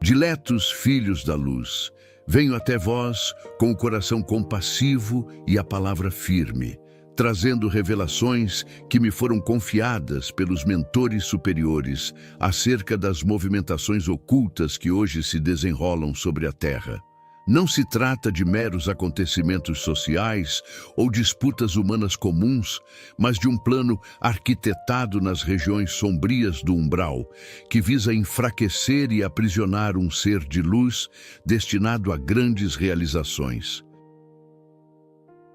Diletos filhos da luz, venho até vós com o coração compassivo e a palavra firme, trazendo revelações que me foram confiadas pelos mentores superiores acerca das movimentações ocultas que hoje se desenrolam sobre a Terra. Não se trata de meros acontecimentos sociais ou disputas humanas comuns, mas de um plano arquitetado nas regiões sombrias do umbral, que visa enfraquecer e aprisionar um ser de luz destinado a grandes realizações.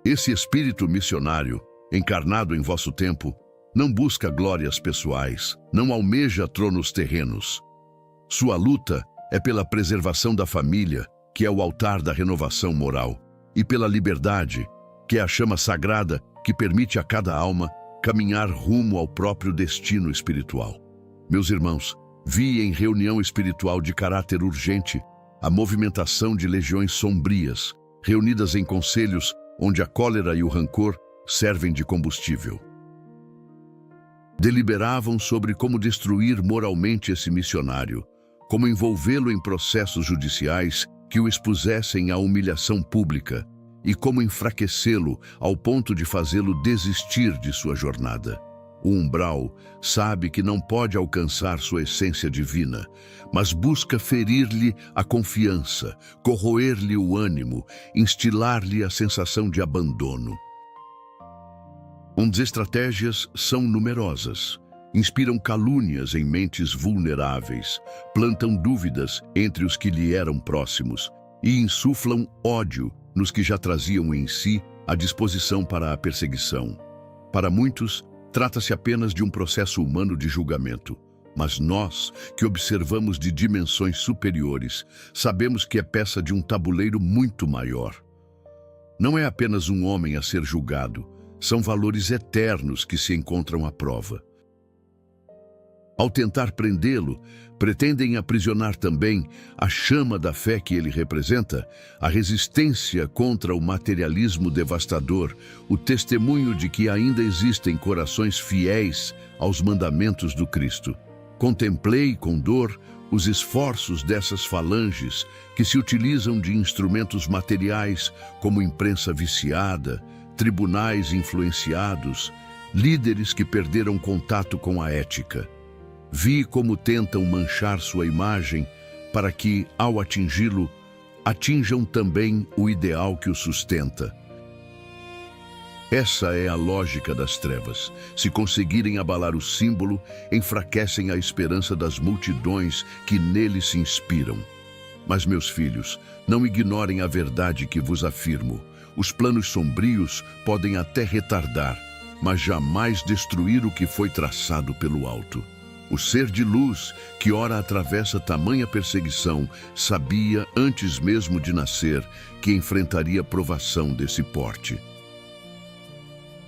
Esse espírito missionário, encarnado em vosso tempo, não busca glórias pessoais, não almeja tronos terrenos. Sua luta é pela preservação da família, que é o altar da renovação moral, e pela liberdade, que é a chama sagrada que permite a cada alma caminhar rumo ao próprio destino espiritual. Meus irmãos, vi em reunião espiritual de caráter urgente a movimentação de legiões sombrias, reunidas em conselhos onde a cólera e o rancor servem de combustível. Deliberavam sobre como destruir moralmente esse missionário, como envolvê-lo em processos judiciais que o expusessem à humilhação pública e como enfraquecê-lo ao ponto de fazê-lo desistir de sua jornada. O umbral sabe que não pode alcançar sua essência divina, mas busca ferir-lhe a confiança, corroer-lhe o ânimo, instilar-lhe a sensação de abandono. As estratégias são numerosas. Inspiram calúnias em mentes vulneráveis, plantam dúvidas entre os que lhe eram próximos e insuflam ódio nos que já traziam em si a disposição para a perseguição. Para muitos, trata-se apenas de um processo humano de julgamento, mas nós, que observamos de dimensões superiores, sabemos que é peça de um tabuleiro muito maior. Não é apenas um homem a ser julgado, são valores eternos que se encontram à prova. Ao tentar prendê-lo, pretendem aprisionar também a chama da fé que ele representa, a resistência contra o materialismo devastador, o testemunho de que ainda existem corações fiéis aos mandamentos do Cristo. Contemplei com dor os esforços dessas falanges que se utilizam de instrumentos materiais como imprensa viciada, tribunais influenciados, líderes que perderam contato com a ética. Vi como tentam manchar sua imagem para que, ao atingi-lo, atinjam também o ideal que o sustenta. Essa é a lógica das trevas. Se conseguirem abalar o símbolo, enfraquecem a esperança das multidões que nele se inspiram. Mas, meus filhos, não ignorem a verdade que vos afirmo. Os planos sombrios podem até retardar, mas jamais destruir o que foi traçado pelo alto. O ser de luz, que ora atravessa tamanha perseguição, sabia, antes mesmo de nascer, que enfrentaria provação desse porte.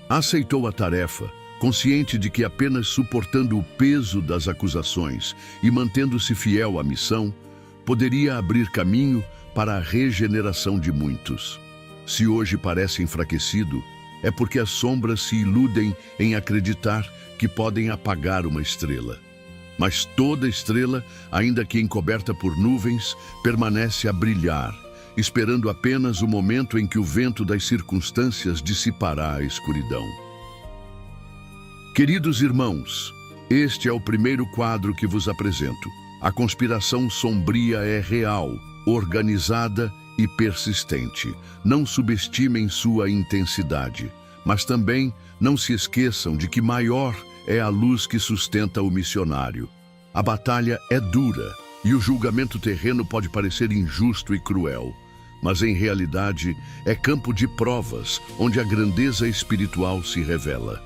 Aceitou a tarefa, consciente de que apenas suportando o peso das acusações e mantendo-se fiel à missão, poderia abrir caminho para a regeneração de muitos. Se hoje parece enfraquecido, é porque as sombras se iludem em acreditar que podem apagar uma estrela. Mas toda estrela, ainda que encoberta por nuvens, permanece a brilhar, esperando apenas o momento em que o vento das circunstâncias dissipará a escuridão. Queridos irmãos, este é o primeiro quadro que vos apresento. A conspiração sombria é real, organizada e persistente. Não subestimem sua intensidade, mas também não se esqueçam de que maior é a luz que sustenta o missionário. A batalha é dura e o julgamento terreno pode parecer injusto e cruel, mas em realidade é campo de provas onde a grandeza espiritual se revela.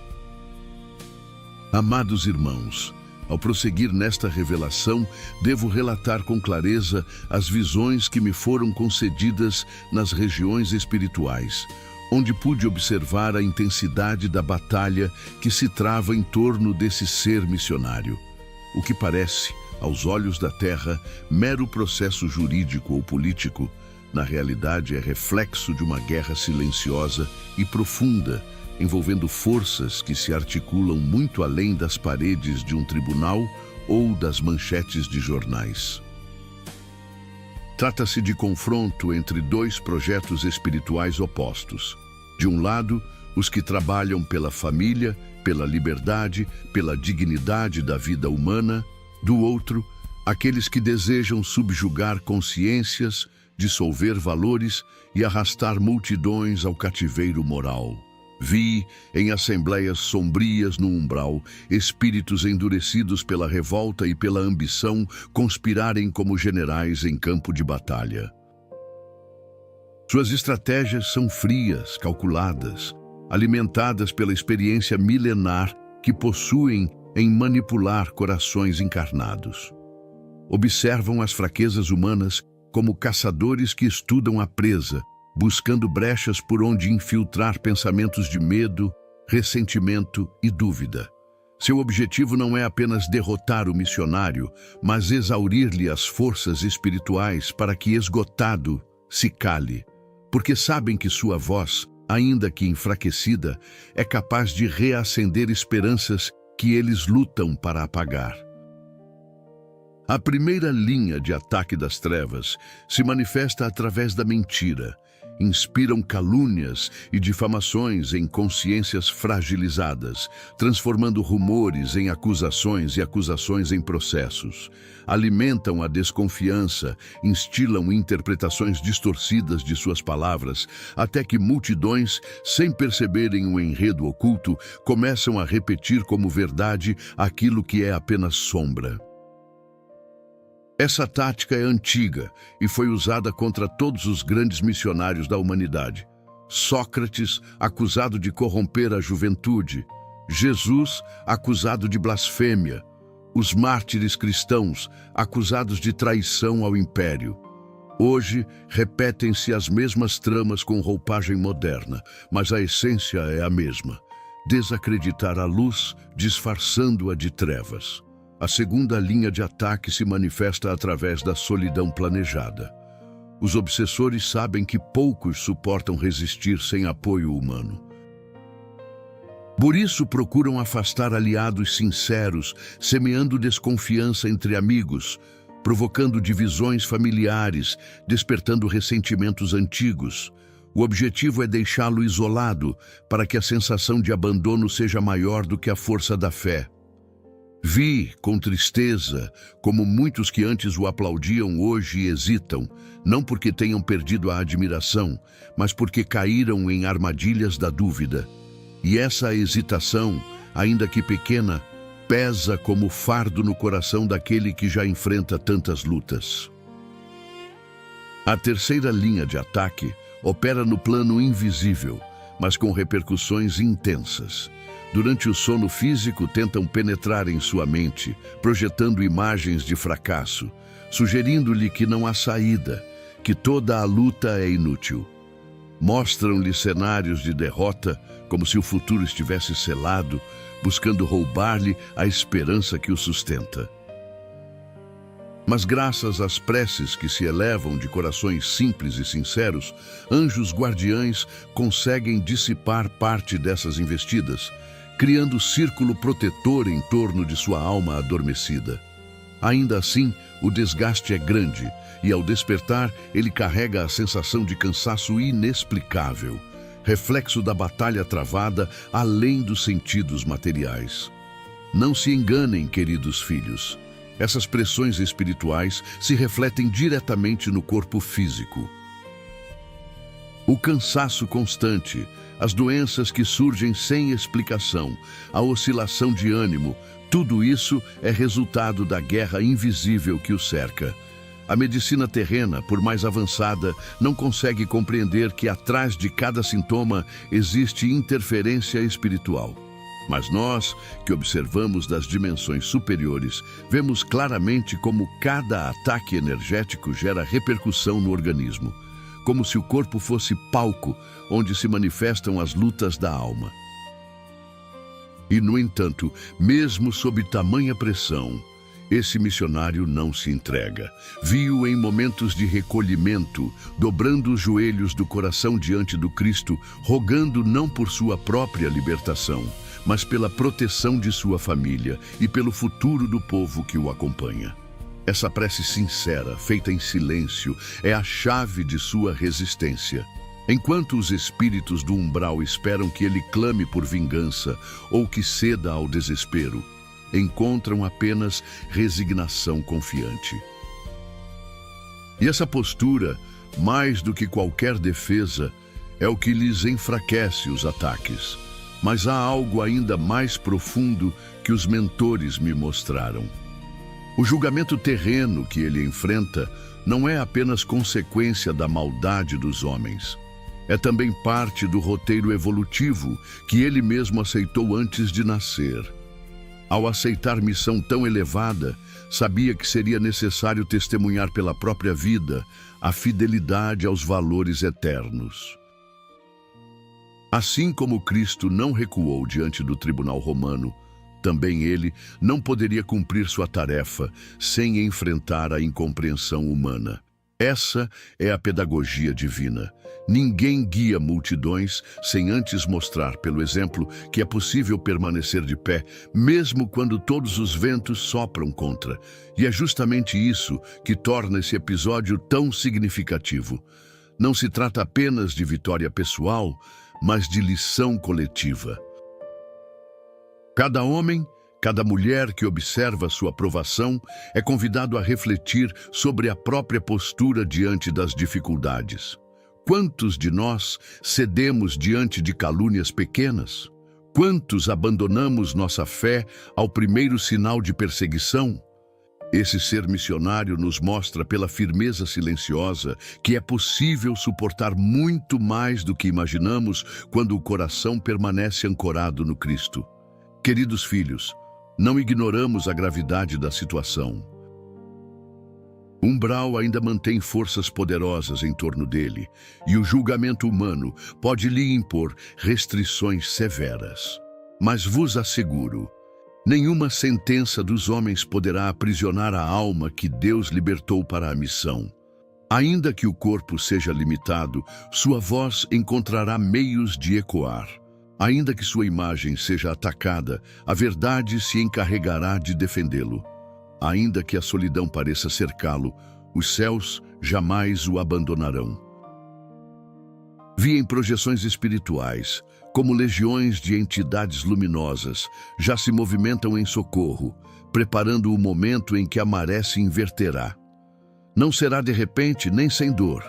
Amados irmãos, ao prosseguir nesta revelação, devo relatar com clareza as visões que me foram concedidas nas regiões espirituais, onde pude observar a intensidade da batalha que se trava em torno desse ser missionário. O que parece, aos olhos da terra, mero processo jurídico ou político, na realidade é reflexo de uma guerra silenciosa e profunda, envolvendo forças que se articulam muito além das paredes de um tribunal ou das manchetes de jornais. Trata-se de confronto entre dois projetos espirituais opostos. De um lado, os que trabalham pela família, pela liberdade, pela dignidade da vida humana. Do outro, aqueles que desejam subjugar consciências, dissolver valores e arrastar multidões ao cativeiro moral. Vi, em assembleias sombrias no umbral, espíritos endurecidos pela revolta e pela ambição conspirarem como generais em campo de batalha. Suas estratégias são frias, calculadas, alimentadas pela experiência milenar que possuem em manipular corações encarnados. Observam as fraquezas humanas como caçadores que estudam a presa, buscando brechas por onde infiltrar pensamentos de medo, ressentimento e dúvida. Seu objetivo não é apenas derrotar o missionário, mas exaurir-lhe as forças espirituais para que, esgotado, se cale, porque sabem que sua voz, ainda que enfraquecida, é capaz de reacender esperanças que eles lutam para apagar. A primeira linha de ataque das trevas se manifesta através da mentira. Inspiram calúnias e difamações em consciências fragilizadas, transformando rumores em acusações e acusações em processos. Alimentam a desconfiança, instilam interpretações distorcidas de suas palavras, até que multidões, sem perceberem o enredo oculto, começam a repetir como verdade aquilo que é apenas sombra. Essa tática é antiga e foi usada contra todos os grandes missionários da humanidade. Sócrates, acusado de corromper a juventude. Jesus, acusado de blasfêmia. Os mártires cristãos, acusados de traição ao império. Hoje, repetem-se as mesmas tramas com roupagem moderna, mas a essência é a mesma. Desacreditar a luz, disfarçando-a de trevas. A segunda linha de ataque se manifesta através da solidão planejada. Os obsessores sabem que poucos suportam resistir sem apoio humano. Por isso procuram afastar aliados sinceros, semeando desconfiança entre amigos, provocando divisões familiares, despertando ressentimentos antigos. O objetivo é deixá-lo isolado, para que a sensação de abandono seja maior do que a força da fé. Vi, com tristeza, como muitos que antes o aplaudiam hoje hesitam, não porque tenham perdido a admiração, mas porque caíram em armadilhas da dúvida. E essa hesitação, ainda que pequena, pesa como fardo no coração daquele que já enfrenta tantas lutas. A terceira linha de ataque opera no plano invisível, mas com repercussões intensas. Durante o sono físico, tentam penetrar em sua mente, projetando imagens de fracasso, sugerindo-lhe que não há saída, que toda a luta é inútil. Mostram-lhe cenários de derrota, como se o futuro estivesse selado, buscando roubar-lhe a esperança que o sustenta. Mas graças às preces que se elevam de corações simples e sinceros, anjos guardiães conseguem dissipar parte dessas investidas, criando círculo protetor em torno de sua alma adormecida. Ainda assim, o desgaste é grande, e ao despertar, ele carrega a sensação de cansaço inexplicável, reflexo da batalha travada além dos sentidos materiais. Não se enganem, queridos filhos. Essas pressões espirituais se refletem diretamente no corpo físico. O cansaço constante, as doenças que surgem sem explicação, a oscilação de ânimo, tudo isso é resultado da guerra invisível que o cerca. A medicina terrena, por mais avançada, não consegue compreender que atrás de cada sintoma existe interferência espiritual. Mas nós, que observamos das dimensões superiores, vemos claramente como cada ataque energético gera repercussão no organismo, como se o corpo fosse palco onde se manifestam as lutas da alma. E, no entanto, mesmo sob tamanha pressão, esse missionário não se entrega. Vi-o em momentos de recolhimento, dobrando os joelhos do coração diante do Cristo, rogando não por sua própria libertação, mas pela proteção de sua família e pelo futuro do povo que o acompanha. Essa prece sincera, feita em silêncio, é a chave de sua resistência. Enquanto os espíritos do umbral esperam que ele clame por vingança ou que ceda ao desespero, encontram apenas resignação confiante. E essa postura, mais do que qualquer defesa, é o que lhes enfraquece os ataques. Mas há algo ainda mais profundo que os mentores me mostraram. O julgamento terreno que ele enfrenta não é apenas consequência da maldade dos homens. É também parte do roteiro evolutivo que ele mesmo aceitou antes de nascer. Ao aceitar missão tão elevada, sabia que seria necessário testemunhar pela própria vida a fidelidade aos valores eternos. Assim como Cristo não recuou diante do tribunal romano, também ele não poderia cumprir sua tarefa sem enfrentar a incompreensão humana. Essa é a pedagogia divina. Ninguém guia multidões sem antes mostrar, pelo exemplo, que é possível permanecer de pé, mesmo quando todos os ventos sopram contra. E é justamente isso que torna esse episódio tão significativo. Não se trata apenas de vitória pessoal, mas de lição coletiva. Cada homem, cada mulher que observa sua provação é convidado a refletir sobre a própria postura diante das dificuldades. Quantos de nós cedemos diante de calúnias pequenas? Quantos abandonamos nossa fé ao primeiro sinal de perseguição? Esse ser missionário nos mostra pela firmeza silenciosa que é possível suportar muito mais do que imaginamos quando o coração permanece ancorado no Cristo. Queridos filhos, não ignoramos a gravidade da situação. O umbral ainda mantém forças poderosas em torno dele, e o julgamento humano pode lhe impor restrições severas. Mas vos asseguro, nenhuma sentença dos homens poderá aprisionar a alma que Deus libertou para a missão. Ainda que o corpo seja limitado, sua voz encontrará meios de ecoar. Ainda que sua imagem seja atacada, a verdade se encarregará de defendê-lo. Ainda que a solidão pareça cercá-lo, os céus jamais o abandonarão. Vi em projeções espirituais, como legiões de entidades luminosas, já se movimentam em socorro, preparando o momento em que a maré se inverterá. Não será de repente nem sem dor,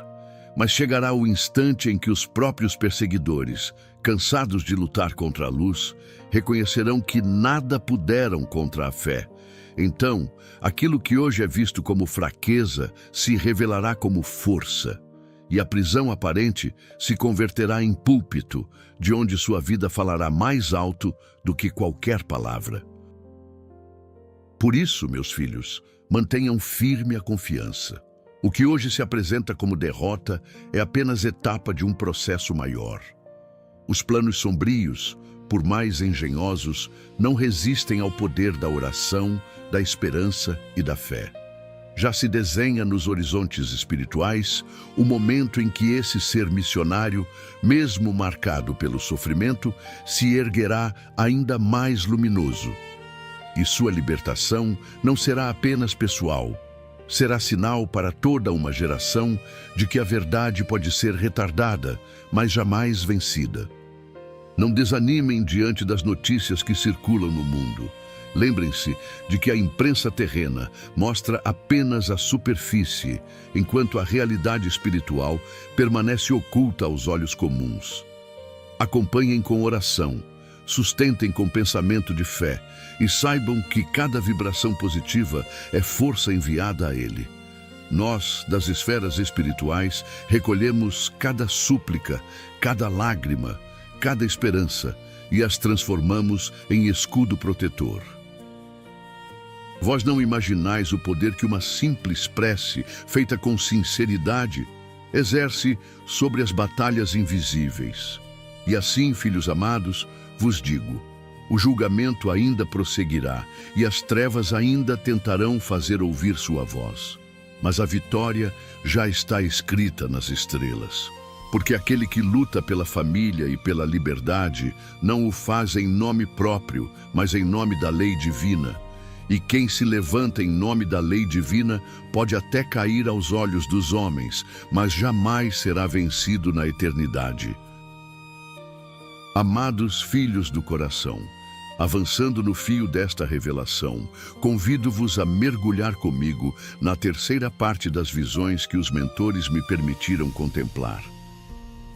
mas chegará o instante em que os próprios perseguidores, cansados de lutar contra a luz, reconhecerão que nada puderam contra a fé. Então, aquilo que hoje é visto como fraqueza se revelará como força, e a prisão aparente se converterá em púlpito, de onde sua vida falará mais alto do que qualquer palavra. Por isso, meus filhos, mantenham firme a confiança. O que hoje se apresenta como derrota é apenas etapa de um processo maior. Os planos sombrios, por mais engenhosos, não resistem ao poder da oração, da esperança e da fé. Já se desenha nos horizontes espirituais o momento em que esse ser missionário, mesmo marcado pelo sofrimento, se erguerá ainda mais luminoso. E sua libertação não será apenas pessoal, será sinal para toda uma geração de que a verdade pode ser retardada, mas jamais vencida. Não desanimem diante das notícias que circulam no mundo. Lembrem-se de que a imprensa terrena mostra apenas a superfície, enquanto a realidade espiritual permanece oculta aos olhos comuns. Acompanhem com oração, sustentem com pensamento de fé e saibam que cada vibração positiva é força enviada a ele. Nós, das esferas espirituais, recolhemos cada súplica, cada lágrima, cada esperança e as transformamos em escudo protetor. Vós não imaginais o poder que uma simples prece, feita com sinceridade, exerce sobre as batalhas invisíveis. E assim, filhos amados, vos digo, o julgamento ainda prosseguirá e as trevas ainda tentarão fazer ouvir sua voz. Mas a vitória já está escrita nas estrelas. Porque aquele que luta pela família e pela liberdade não o faz em nome próprio, mas em nome da lei divina. E quem se levanta em nome da lei divina pode até cair aos olhos dos homens, mas jamais será vencido na eternidade. Amados filhos do coração, avançando no fio desta revelação, convido-vos a mergulhar comigo na terceira parte das visões que os mentores me permitiram contemplar.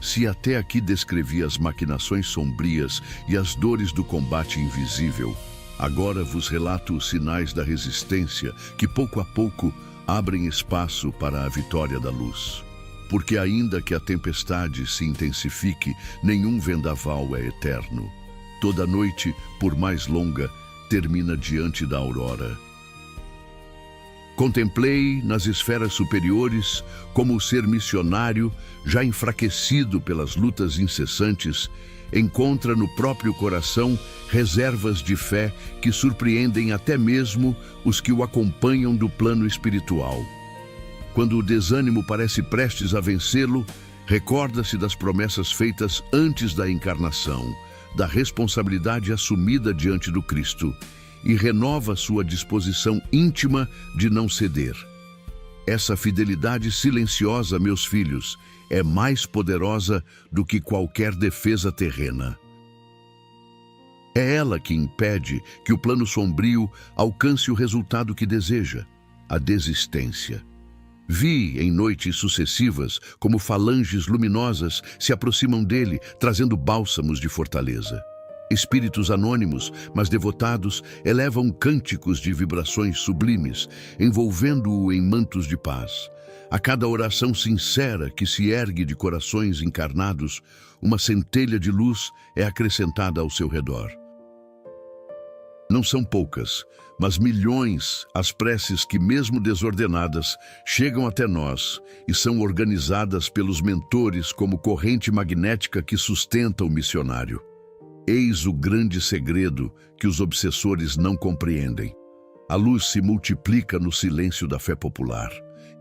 Se até aqui descrevi as maquinações sombrias e as dores do combate invisível, agora vos relato os sinais da resistência que, pouco a pouco, abrem espaço para a vitória da luz. Porque ainda que a tempestade se intensifique, nenhum vendaval é eterno. Toda noite, por mais longa, termina diante da aurora. Contemplei nas esferas superiores como o ser missionário, já enfraquecido pelas lutas incessantes, encontra no próprio coração reservas de fé que surpreendem até mesmo os que o acompanham do plano espiritual. Quando o desânimo parece prestes a vencê-lo, recorda-se das promessas feitas antes da encarnação, da responsabilidade assumida diante do Cristo e renova sua disposição íntima de não ceder. Essa fidelidade silenciosa, meus filhos, é mais poderosa do que qualquer defesa terrena. É ela que impede que o plano sombrio alcance o resultado que deseja, a desistência. Vi em noites sucessivas como falanges luminosas se aproximam dele, trazendo bálsamos de fortaleza. Espíritos anônimos, mas devotados, elevam cânticos de vibrações sublimes, envolvendo-o em mantos de paz. A cada oração sincera que se ergue de corações encarnados, uma centelha de luz é acrescentada ao seu redor. Não são poucas, mas milhões as preces que, mesmo desordenadas, chegam até nós e são organizadas pelos mentores como corrente magnética que sustenta o missionário. Eis o grande segredo que os obsessores não compreendem. A luz se multiplica no silêncio da fé popular,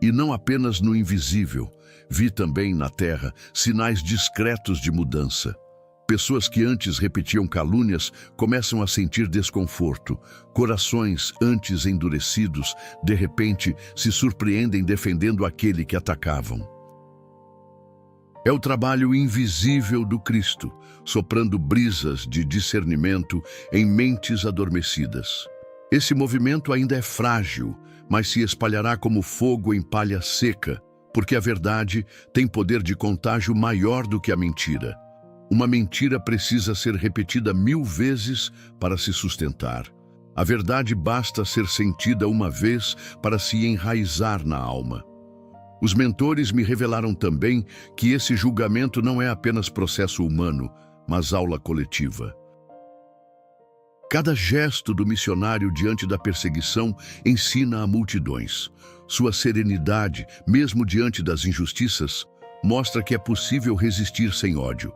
e não apenas no invisível. Vi também na terra sinais discretos de mudança. Pessoas que antes repetiam calúnias começam a sentir desconforto. Corações antes endurecidos, de repente, se surpreendem defendendo aquele que atacavam. É o trabalho invisível do Cristo, soprando brisas de discernimento em mentes adormecidas. Esse movimento ainda é frágil, mas se espalhará como fogo em palha seca, porque a verdade tem poder de contágio maior do que a mentira. Uma mentira precisa ser repetida 1000 vezes para se sustentar. A verdade basta ser sentida uma vez para se enraizar na alma. Os mentores me revelaram também que esse julgamento não é apenas processo humano, mas aula coletiva. Cada gesto do missionário diante da perseguição ensina a multidões. Sua serenidade, mesmo diante das injustiças, mostra que é possível resistir sem ódio.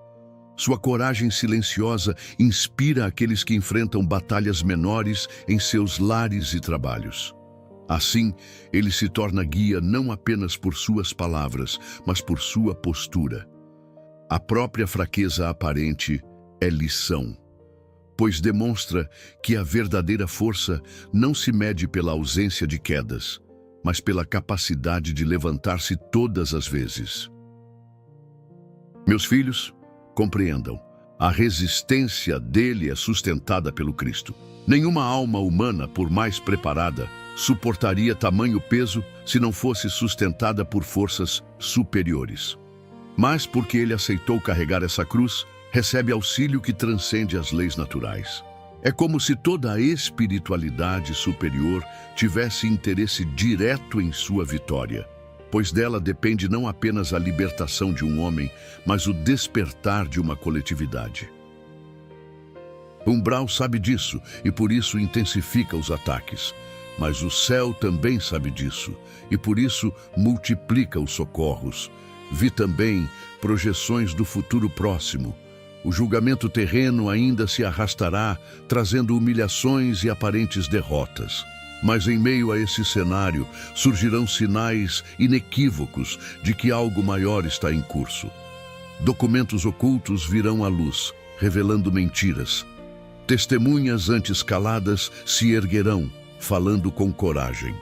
Sua coragem silenciosa inspira aqueles que enfrentam batalhas menores em seus lares e trabalhos. Assim, ele se torna guia não apenas por suas palavras, mas por sua postura. A própria fraqueza aparente é lição, pois demonstra que a verdadeira força não se mede pela ausência de quedas, mas pela capacidade de levantar-se todas as vezes. Meus filhos, compreendam, a resistência dele é sustentada pelo Cristo. Nenhuma alma humana, por mais preparada, suportaria tamanho peso se não fosse sustentada por forças superiores. Mas porque ele aceitou carregar essa cruz, recebe auxílio que transcende as leis naturais. É como se toda a espiritualidade superior tivesse interesse direto em sua vitória, pois dela depende não apenas a libertação de um homem, mas o despertar de uma coletividade. Umbral sabe disso e por isso intensifica os ataques. Mas o céu também sabe disso e por isso multiplica os socorros. Vi também projeções do futuro próximo. O julgamento terreno ainda se arrastará, trazendo humilhações e aparentes derrotas. Mas em meio a esse cenário surgirão sinais inequívocos de que algo maior está em curso. Documentos ocultos virão à luz, revelando mentiras. Testemunhas antes caladas se erguerão, falando com coragem.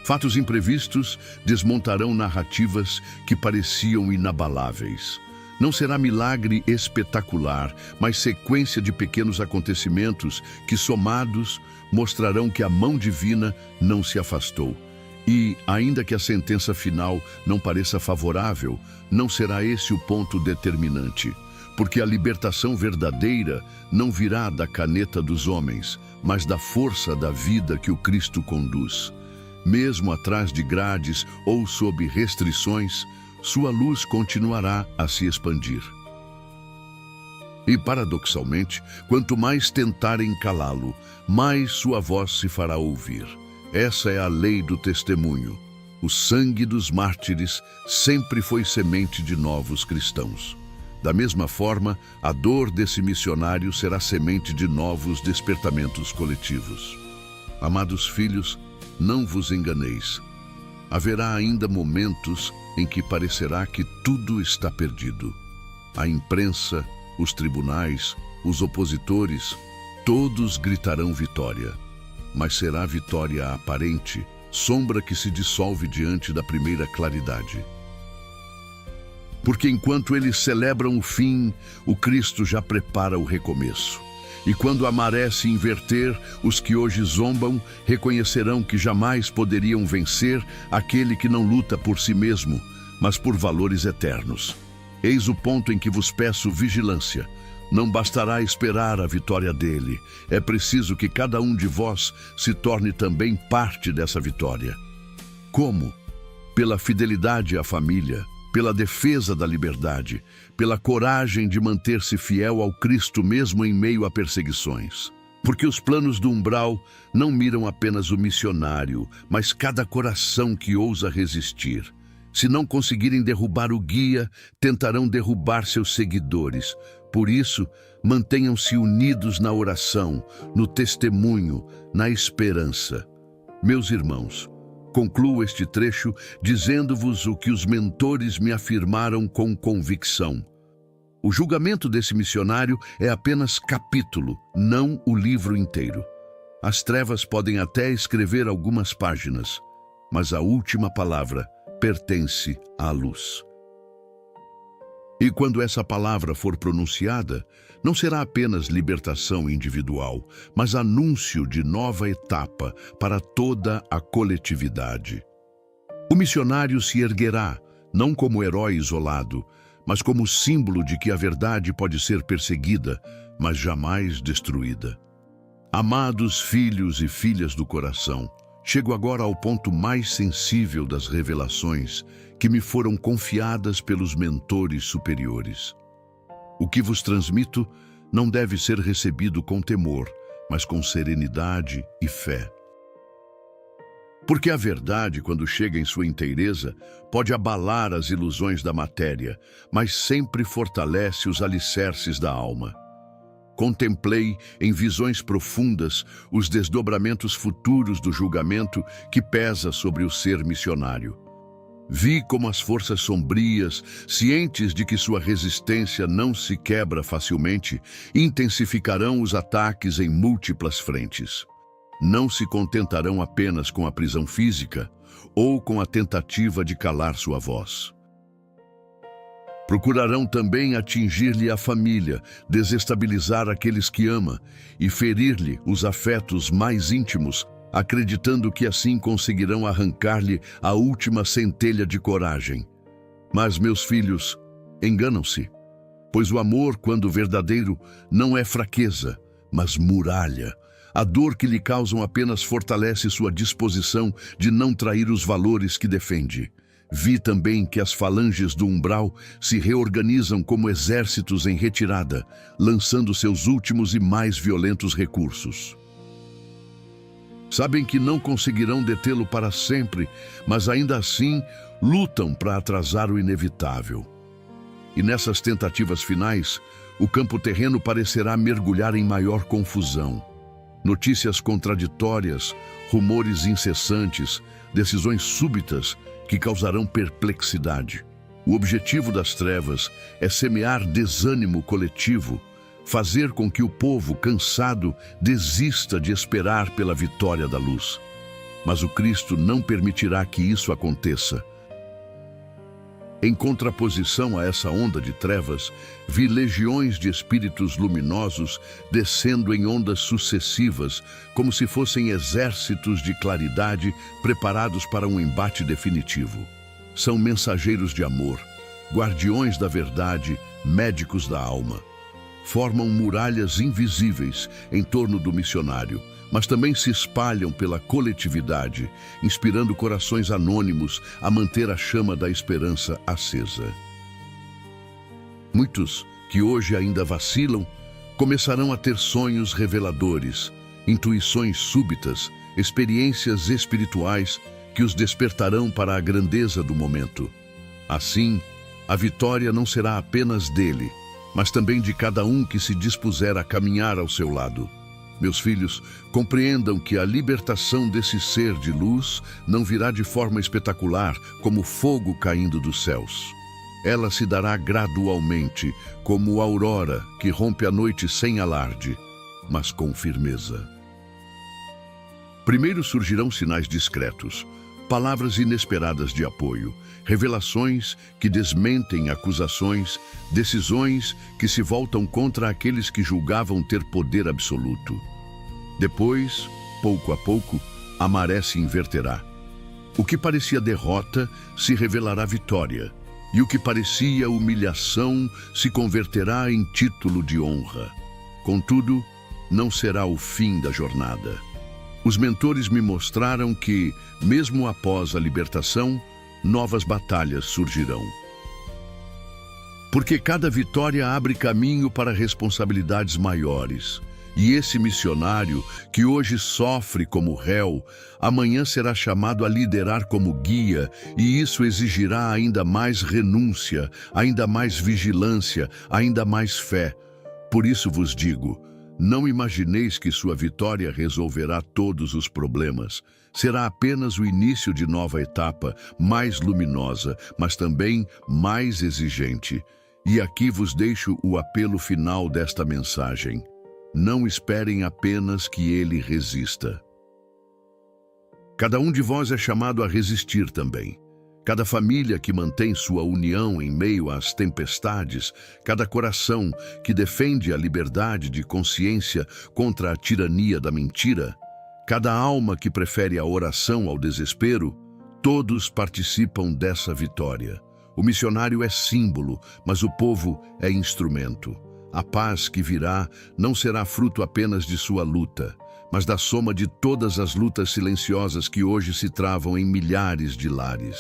Fatos imprevistos desmontarão narrativas que pareciam inabaláveis. Não será milagre espetacular, mas sequência de pequenos acontecimentos que, somados, mostrarão que a mão divina não se afastou. E, ainda que a sentença final não pareça favorável, não será esse o ponto determinante, porque a libertação verdadeira não virá da caneta dos homens, mas da força da vida que o Cristo conduz. Mesmo atrás de grades ou sob restrições, sua luz continuará a se expandir. E, paradoxalmente, quanto mais tentarem calá-lo, mais sua voz se fará ouvir. Essa é a lei do testemunho. O sangue dos mártires sempre foi semente de novos cristãos. Da mesma forma, a dor desse missionário será semente de novos despertamentos coletivos. Amados filhos, não vos enganeis. Haverá ainda momentos em que parecerá que tudo está perdido. A imprensa, os tribunais, os opositores, todos gritarão vitória. Mas será vitória aparente, sombra que se dissolve diante da primeira claridade. Porque enquanto eles celebram o fim, o Cristo já prepara o recomeço. E quando a maré se inverter, os que hoje zombam reconhecerão que jamais poderiam vencer aquele que não luta por si mesmo, mas por valores eternos. Eis o ponto em que vos peço vigilância. Não bastará esperar a vitória dele. É preciso que cada um de vós se torne também parte dessa vitória. Como? Pela fidelidade à família, pela defesa da liberdade, pela coragem de manter-se fiel ao Cristo mesmo em meio a perseguições. Porque os planos do umbral não miram apenas o missionário, mas cada coração que ousa resistir. Se não conseguirem derrubar o guia, tentarão derrubar seus seguidores. Por isso, mantenham-se unidos na oração, no testemunho, na esperança. Meus irmãos, concluo este trecho dizendo-vos o que os mentores me afirmaram com convicção. O julgamento desse missionário é apenas capítulo, não o livro inteiro. As trevas podem até escrever algumas páginas, mas a última palavra pertence à luz. E quando essa palavra for pronunciada, não será apenas libertação individual, mas anúncio de nova etapa para toda a coletividade. O missionário se erguerá, não como herói isolado, mas como símbolo de que a verdade pode ser perseguida, mas jamais destruída. Amados filhos e filhas do coração, chego agora ao ponto mais sensível das revelações que me foram confiadas pelos mentores superiores. O que vos transmito não deve ser recebido com temor, mas com serenidade e fé. Porque a verdade, quando chega em sua inteireza, pode abalar as ilusões da matéria, mas sempre fortalece os alicerces da alma. Contemplei, em visões profundas, os desdobramentos futuros do julgamento que pesa sobre o ser missionário. Vi como as forças sombrias, cientes de que sua resistência não se quebra facilmente, intensificarão os ataques em múltiplas frentes. Não se contentarão apenas com a prisão física ou com a tentativa de calar sua voz. Procurarão também atingir-lhe a família, desestabilizar aqueles que ama e ferir-lhe os afetos mais íntimos, acreditando que assim conseguirão arrancar-lhe a última centelha de coragem. Mas, meus filhos, enganam-se, pois o amor, quando verdadeiro, não é fraqueza, mas muralha. A dor que lhe causam apenas fortalece sua disposição de não trair os valores que defende. Vi também que as falanges do umbral se reorganizam como exércitos em retirada, lançando seus últimos e mais violentos recursos. Sabem que não conseguirão detê-lo para sempre, mas ainda assim lutam para atrasar o inevitável. E nessas tentativas finais, o campo terreno parecerá mergulhar em maior confusão. Notícias contraditórias, rumores incessantes, decisões súbitas que causarão perplexidade. O objetivo das trevas é semear desânimo coletivo, fazer com que o povo cansado desista de esperar pela vitória da luz. Mas o Cristo não permitirá que isso aconteça. Em contraposição a essa onda de trevas, vi legiões de espíritos luminosos descendo em ondas sucessivas, como se fossem exércitos de claridade preparados para um embate definitivo. São mensageiros de amor, guardiões da verdade, médicos da alma. Formam muralhas invisíveis em torno do missionário, mas também se espalham pela coletividade, inspirando corações anônimos a manter a chama da esperança acesa. Muitos, que hoje ainda vacilam, começarão a ter sonhos reveladores, intuições súbitas, experiências espirituais que os despertarão para a grandeza do momento. Assim, a vitória não será apenas dele, mas também de cada um que se dispuser a caminhar ao seu lado. Meus filhos, compreendam que a libertação desse ser de luz não virá de forma espetacular, como fogo caindo dos céus. Ela se dará gradualmente, como a aurora que rompe a noite sem alarde, mas com firmeza. Primeiro surgirão sinais discretos, palavras inesperadas de apoio, revelações que desmentem acusações, decisões que se voltam contra aqueles que julgavam ter poder absoluto. Depois, pouco a pouco, a maré se inverterá. O que parecia derrota se revelará vitória, e o que parecia humilhação se converterá em título de honra. Contudo, não será o fim da jornada. Os mentores me mostraram que, mesmo após a libertação, novas batalhas surgirão. Porque cada vitória abre caminho para responsabilidades maiores. E esse missionário, que hoje sofre como réu, amanhã será chamado a liderar como guia, e isso exigirá ainda mais renúncia, ainda mais vigilância, ainda mais fé. Por isso vos digo, não imagineis que sua vitória resolverá todos os problemas. Será apenas o início de nova etapa, mais luminosa, mas também mais exigente. E aqui vos deixo o apelo final desta mensagem. Não esperem apenas que ele resista. Cada um de vós é chamado a resistir também. Cada família que mantém sua união em meio às tempestades, cada coração que defende a liberdade de consciência contra a tirania da mentira, cada alma que prefere a oração ao desespero, todos participam dessa vitória. O missionário é símbolo, mas o povo é instrumento. A paz que virá não será fruto apenas de sua luta, mas da soma de todas as lutas silenciosas que hoje se travam em milhares de lares.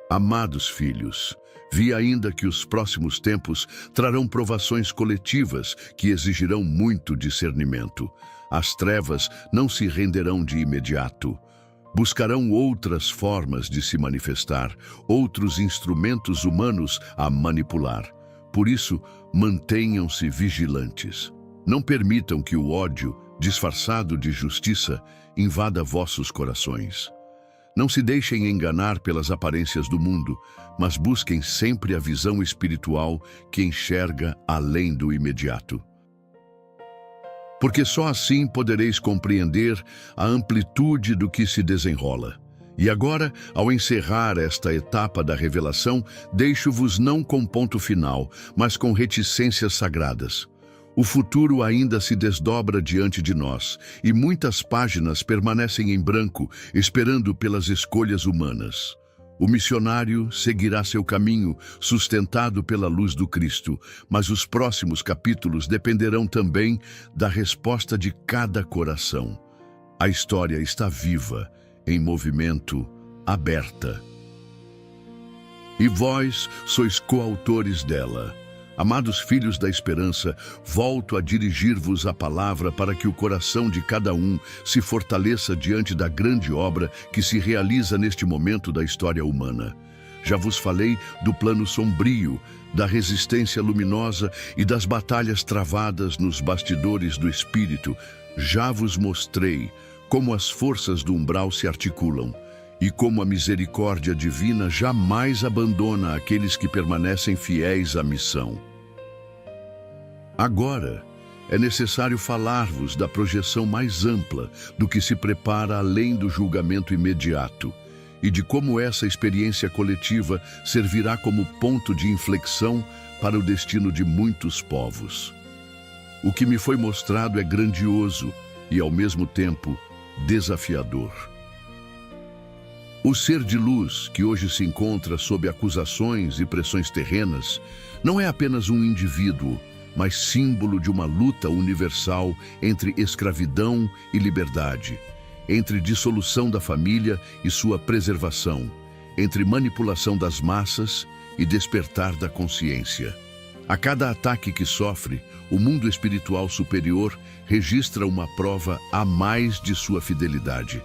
Amados filhos, vi ainda que os próximos tempos trarão provações coletivas que exigirão muito discernimento. As trevas não se renderão de imediato. Buscarão outras formas de se manifestar, outros instrumentos humanos a manipular. Por isso, mantenham-se vigilantes. Não permitam que o ódio, disfarçado de justiça, invada vossos corações. Não se deixem enganar pelas aparências do mundo, mas busquem sempre a visão espiritual que enxerga além do imediato. Porque só assim podereis compreender a amplitude do que se desenrola. E agora, ao encerrar esta etapa da revelação, deixo-vos não com ponto final, mas com reticências sagradas. O futuro ainda se desdobra diante de nós, e muitas páginas permanecem em branco, esperando pelas escolhas humanas. O missionário seguirá seu caminho, sustentado pela luz do Cristo, mas os próximos capítulos dependerão também da resposta de cada coração. A história está viva, em movimento, aberta. E vós sois coautores dela. Amados filhos da esperança, volto a dirigir-vos a palavra para que o coração de cada um se fortaleça diante da grande obra que se realiza neste momento da história humana. Já vos falei do plano sombrio, da resistência luminosa e das batalhas travadas nos bastidores do espírito. Já vos mostrei como as forças do umbral se articulam e como a misericórdia divina jamais abandona aqueles que permanecem fiéis à missão. Agora, é necessário falar-vos da projeção mais ampla do que se prepara além do julgamento imediato e de como essa experiência coletiva servirá como ponto de inflexão para o destino de muitos povos. O que me foi mostrado é grandioso e, ao mesmo tempo, desafiador. O ser de luz, que hoje se encontra sob acusações e pressões terrenas, não é apenas um indivíduo, mas símbolo de uma luta universal entre escravidão e liberdade, entre dissolução da família e sua preservação, entre manipulação das massas e despertar da consciência. A cada ataque que sofre, o mundo espiritual superior registra uma prova a mais de sua fidelidade.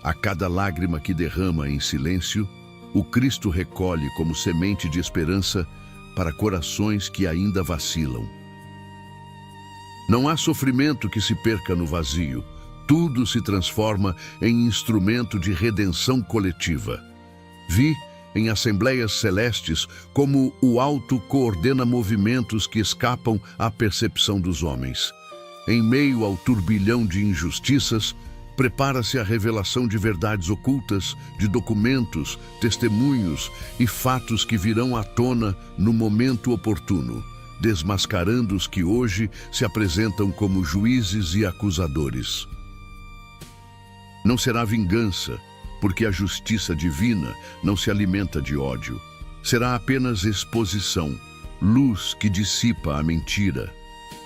A cada lágrima que derrama em silêncio, o Cristo recolhe como semente de esperança para corações que ainda vacilam. Não há sofrimento que se perca no vazio. Tudo se transforma em instrumento de redenção coletiva. Vi, em assembleias celestes, como o alto coordena movimentos que escapam à percepção dos homens. Em meio ao turbilhão de injustiças, prepara-se a revelação de verdades ocultas, de documentos, testemunhos e fatos que virão à tona no momento oportuno, desmascarando os que hoje se apresentam como juízes e acusadores. Não será vingança, porque a justiça divina não se alimenta de ódio. Será apenas exposição, luz que dissipa a mentira.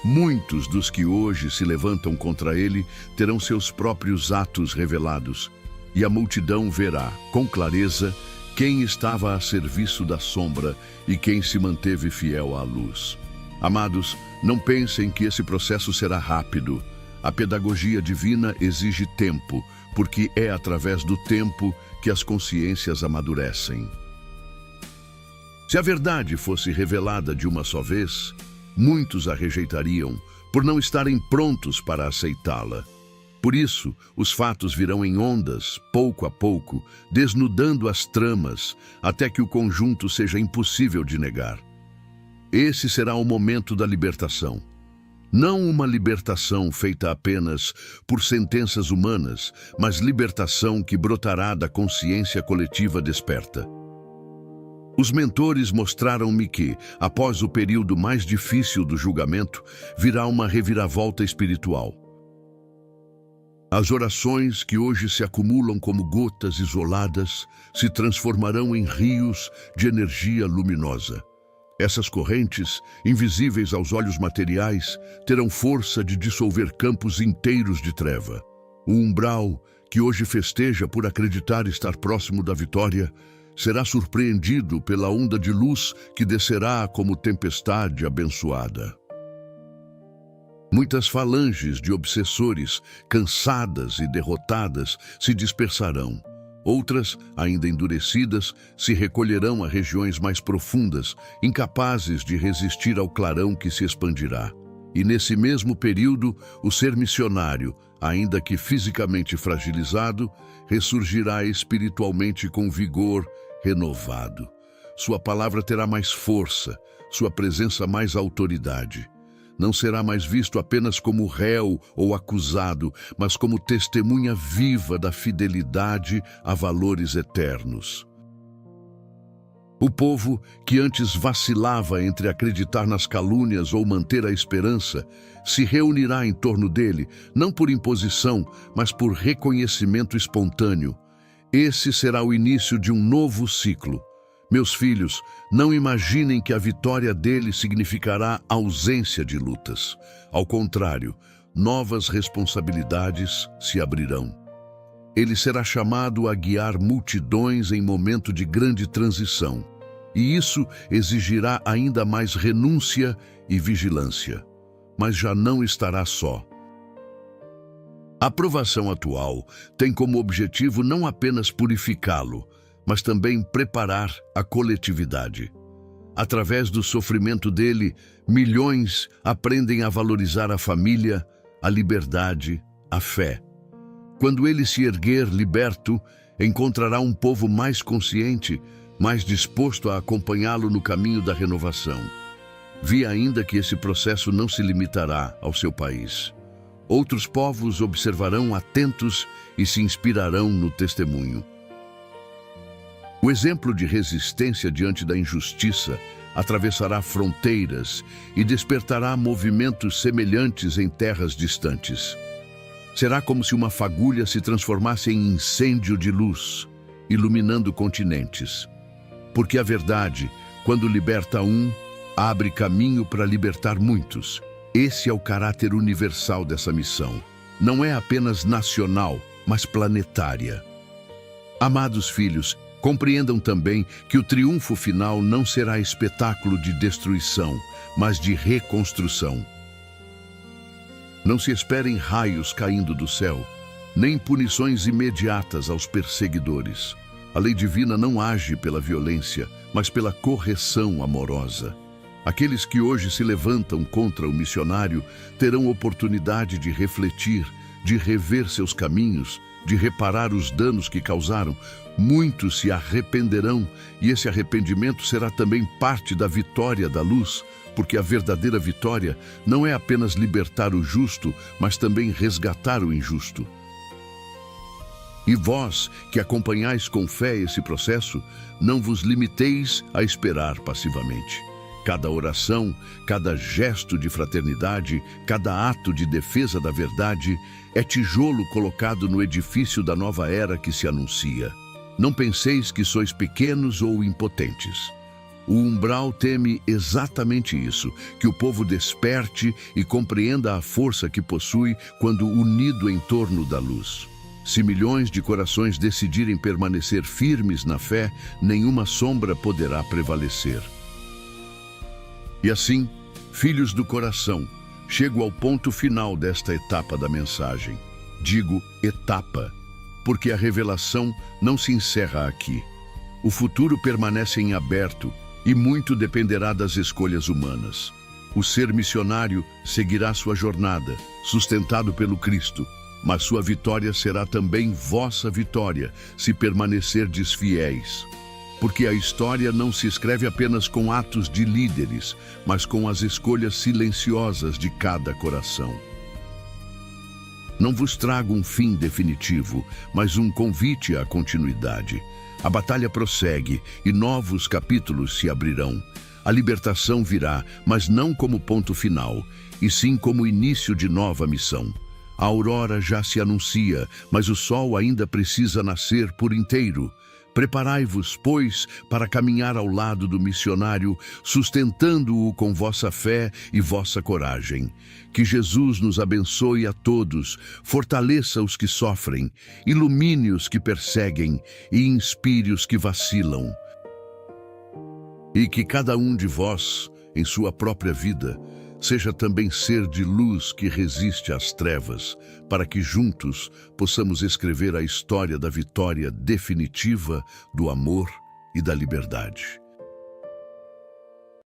Muitos dos que hoje se levantam contra ele terão seus próprios atos revelados, e a multidão verá, com clareza, quem estava a serviço da sombra e quem se manteve fiel à luz. Amados, não pensem que esse processo será rápido. A pedagogia divina exige tempo, porque é através do tempo que as consciências amadurecem. Se a verdade fosse revelada de uma só vez, muitos a rejeitariam por não estarem prontos para aceitá-la. Por isso, os fatos virão em ondas, pouco a pouco, desnudando as tramas, até que o conjunto seja impossível de negar. Esse será o momento da libertação. Não uma libertação feita apenas por sentenças humanas, mas libertação que brotará da consciência coletiva desperta. Os mentores mostraram-me que, após o período mais difícil do julgamento, virá uma reviravolta espiritual. As orações que hoje se acumulam como gotas isoladas se transformarão em rios de energia luminosa. Essas correntes, invisíveis aos olhos materiais, terão força de dissolver campos inteiros de treva. O umbral, que hoje festeja por acreditar estar próximo da vitória, será surpreendido pela onda de luz que descerá como tempestade abençoada. Muitas falanges de obsessores, cansadas e derrotadas, se dispersarão. Outras, ainda endurecidas, se recolherão a regiões mais profundas, incapazes de resistir ao clarão que se expandirá. E nesse mesmo período, o ser missionário, ainda que fisicamente fragilizado, ressurgirá espiritualmente com vigor renovado. Sua palavra terá mais força, sua presença mais autoridade. Não será mais visto apenas como réu ou acusado, mas como testemunha viva da fidelidade a valores eternos. O povo, que antes vacilava entre acreditar nas calúnias ou manter a esperança, se reunirá em torno dele, não por imposição, mas por reconhecimento espontâneo. Esse será o início de um novo ciclo. Meus filhos, não imaginem que a vitória dele significará ausência de lutas. Ao contrário, novas responsabilidades se abrirão. Ele será chamado a guiar multidões em momento de grande transição, e isso exigirá ainda mais renúncia e vigilância. Mas já não estará só. A provação atual tem como objetivo não apenas purificá-lo, mas também preparar a coletividade. Através do sofrimento dele, milhões aprendem a valorizar a família, a liberdade, a fé. Quando ele se erguer liberto, encontrará um povo mais consciente, mais disposto a acompanhá-lo no caminho da renovação. Vi ainda que esse processo não se limitará ao seu país. Outros povos observarão atentos e se inspirarão no testemunho. O exemplo de resistência diante da injustiça atravessará fronteiras e despertará movimentos semelhantes em terras distantes. Será como se uma fagulha se transformasse em incêndio de luz, iluminando continentes. Porque a verdade, quando liberta um, abre caminho para libertar muitos. Esse é o caráter universal dessa missão. Não é apenas nacional, mas planetária. Amados filhos, compreendam também que o triunfo final não será espetáculo de destruição, mas de reconstrução. Não se esperem raios caindo do céu, nem punições imediatas aos perseguidores. A lei divina não age pela violência, mas pela correção amorosa. Aqueles que hoje se levantam contra o missionário terão oportunidade de refletir, de rever seus caminhos, de reparar os danos que causaram. Muitos se arrependerão e esse arrependimento será também parte da vitória da luz, porque a verdadeira vitória não é apenas libertar o justo, mas também resgatar o injusto. E vós, que acompanhais com fé esse processo, não vos limiteis a esperar passivamente. Cada oração, cada gesto de fraternidade, cada ato de defesa da verdade é tijolo colocado no edifício da nova era que se anuncia. Não penseis que sois pequenos ou impotentes. O umbral teme exatamente isso, que o povo desperte e compreenda a força que possui quando unido em torno da luz. Se milhões de corações decidirem permanecer firmes na fé, nenhuma sombra poderá prevalecer. E assim, filhos do coração, chego ao ponto final desta etapa da mensagem. Digo etapa, porque a revelação não se encerra aqui. O futuro permanece em aberto e muito dependerá das escolhas humanas. O ser missionário seguirá sua jornada, sustentado pelo Cristo, mas sua vitória será também vossa vitória, se permanecerdes fiéis. Porque a história não se escreve apenas com atos de líderes, mas com as escolhas silenciosas de cada coração. Não vos trago um fim definitivo, mas um convite à continuidade. A batalha prossegue e novos capítulos se abrirão. A libertação virá, mas não como ponto final, e sim como início de nova missão. A aurora já se anuncia, mas o sol ainda precisa nascer por inteiro. Preparai-vos, pois, para caminhar ao lado do missionário, sustentando-o com vossa fé e vossa coragem. Que Jesus nos abençoe a todos, fortaleça os que sofrem, ilumine os que perseguem e inspire os que vacilam. E que cada um de vós, em sua própria vida, seja também ser de luz que resiste às trevas, para que juntos possamos escrever a história da vitória definitiva do amor e da liberdade.